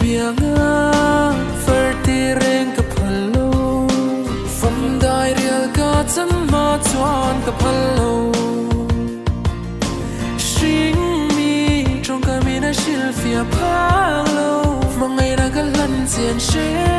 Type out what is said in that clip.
Bianga vertireng kapalo From dial ka ma chuan kapalo Shing mi trong ka mi na shil fia palo Mangai ra ka lan chen she